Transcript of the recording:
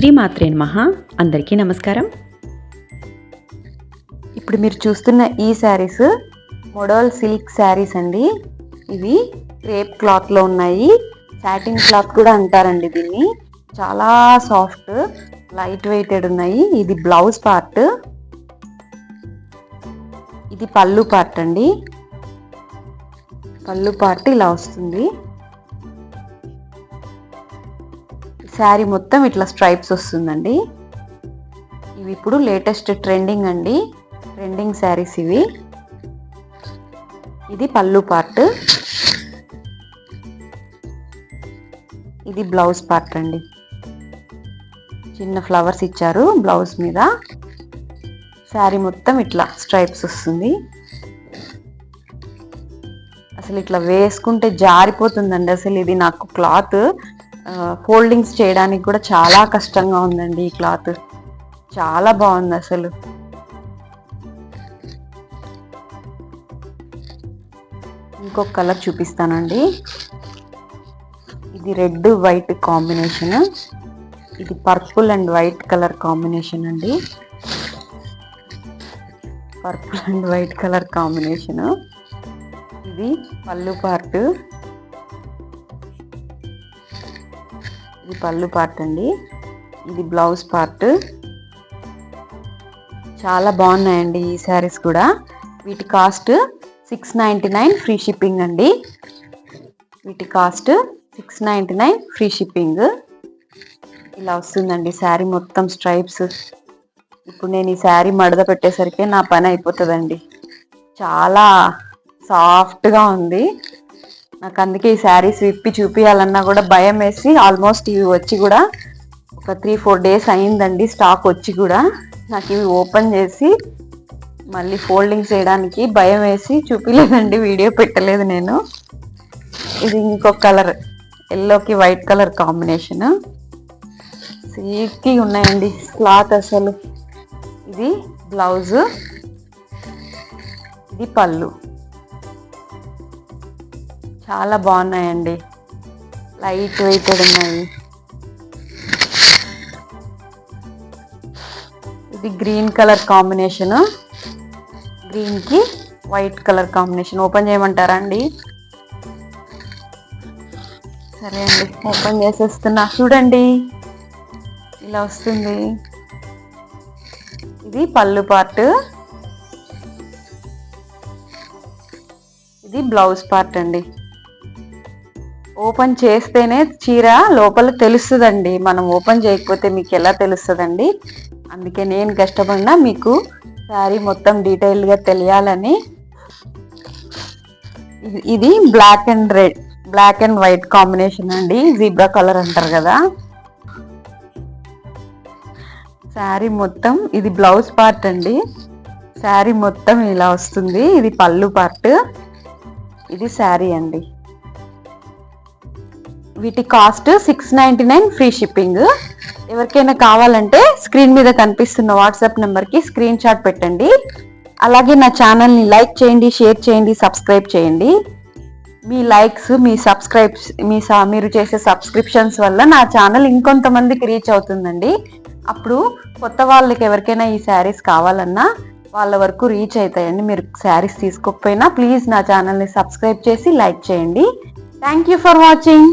శ్రీమాత్రే నమః. అందరికీ నమస్కారం. ఇప్పుడు మీరు చూస్తున్న ఈ శారీస్ మోడల్ సిల్క్ శారీస్ అండి. ఇవి క్రేప్ క్లాత్లో ఉన్నాయి. సాటిన్ క్లాత్ కూడా అంటారండి దీన్ని. చాలా సాఫ్ట్ లైట్ వెయిటెడ్ ఉన్నాయి. ఇది బ్లౌజ్ పార్ట్, ఇది పళ్ళు పార్ట్ అండి. పళ్ళు పార్ట్ ఇలా వస్తుంది. శారీ మొత్తం ఇట్లా స్ట్రైప్స్ వస్తుందండి. ఇవి ఇప్పుడు లేటెస్ట్ ట్రెండింగ్ అండి, ట్రెండింగ్ శారీస్ ఇవి. ఇది పళ్ళు పార్ట్, ఇది బ్లౌజ్ పార్ట్ అండి. చిన్న ఫ్లవర్స్ ఇచ్చారు బ్లౌజ్ మీద. శారీ మొత్తం ఇట్లా స్ట్రైప్స్ వస్తుంది. అసలు ఇట్లా వేసుకుంటే జారిపోతుందండి. అసలు ఇది నాకు క్లాత్ ఫోల్డింగ్స్ చేయడానికి కూడా చాలా కష్టంగా ఉందండి. ఈ క్లాత్ చాలా బాగుంది అసలు. ఇంకొక కలర్ చూపిస్తానండి. ఇది రెడ్ వైట్ కాంబినేషన్, ఇది purple and white colour combination అండి. Purple and white colour combination. ఇది పళ్ళు పార్ట్, ఇది పళ్ళు పార్ట్ అండి. ఇది బ్లౌజ్ పార్ట్. చాలా బాగున్నాయండి ఈ శారీస్ కూడా. వీటి కాస్ట్ 699 ఫ్రీ షిప్పింగ్ అండి. వీటి కాస్ట్ 699 ఫ్రీ షిప్పింగ్. ఇలా వస్తుందండి శారీ మొత్తం స్ట్రైప్స్. ఇప్పుడు నేను ఈ శారీ మడత పెట్టేసరికి నా పని అయిపోతుందండి. చాలా సాఫ్ట్గా ఉంది. నాకు అందుకే ఈ శారీస్ విప్పి చూపించాలన్నా కూడా భయం వేసి, ఆల్మోస్ట్ ఇవి వచ్చి కూడా ఒక 3-4 డేస్ అయిందండి స్టాక్ వచ్చి కూడా. నాకు ఇవి ఓపెన్ చేసి మళ్ళీ ఫోల్డింగ్ చేయడానికి భయం వేసి చూపించలేదండి, వీడియో పెట్టలేదు నేను. ఇది ఇంకొక కలర్, ఎల్లోకి వైట్ కలర్ కాంబినేషన్. సిల్కీ ఉన్నాయండి క్లాత్ అసలు. ఇది బ్లౌజ్, ఇది పళ్ళు. చాలా బాగున్నాయండి, లైట్ వెయిటెడ్ ఉన్నాయి. ఇది గ్రీన్ కలర్ కాంబినేషన్, గ్రీన్కి వైట్ కలర్ కాంబినేషన్. ఓపెన్ చేయమంటారా అండి? సరే అండి, ఓపెన్ చేసేస్తున్నా. చూడండి ఇలా వస్తుంది. ఇది పళ్ళు పార్ట్, ఇది బ్లౌజ్ పార్ట్ అండి. ఓపెన్ చేస్తేనే చీర లోపల తెలుస్తుందండి, మనం ఓపెన్ చేయకపోతే మీకు ఎలా తెలుస్తుందండి? అందుకే నేను కష్టపడినా మీకు శారీ మొత్తం డీటెయిల్గా తెలియాలని. ఇది బ్లాక్ అండ్ వైట్ కాంబినేషన్ అండి, జీబ్రా కలర్ అంటారు కదా. శారీ మొత్తం, ఇది బ్లౌజ్ పార్ట్ అండి. శారీ మొత్తం ఇలా వస్తుంది. ఇది పళ్ళు పార్ట్, ఇది శారీ అండి. వీటి కాస్ట్ 699 ఫ్రీ షిప్పింగ్. ఎవరికైనా కావాలంటే స్క్రీన్ మీద కనిపిస్తున్న వాట్సాప్ నెంబర్కి స్క్రీన్ షాట్ పెట్టండి. అలాగే నా ఛానల్ని లైక్ చేయండి, షేర్ చేయండి, సబ్స్క్రైబ్ చేయండి. మీ లైక్స్, మీ సబ్స్క్రైబ్స్, మీరు చేసే సబ్స్క్రిప్షన్స్ వల్ల నా ఛానల్ ఇంకొంతమందికి రీచ్ అవుతుందండి. అప్పుడు కొత్త వాళ్ళకి ఎవరికైనా ఈ శారీస్ కావాలన్నా వాళ్ళ వరకు రీచ్ అవుతాయండి. మీరు శారీస్ తీసుకోకపోయినా ప్లీజ్ నా ఛానల్ని సబ్స్క్రైబ్ చేసి లైక్ చేయండి. Thank you for watching.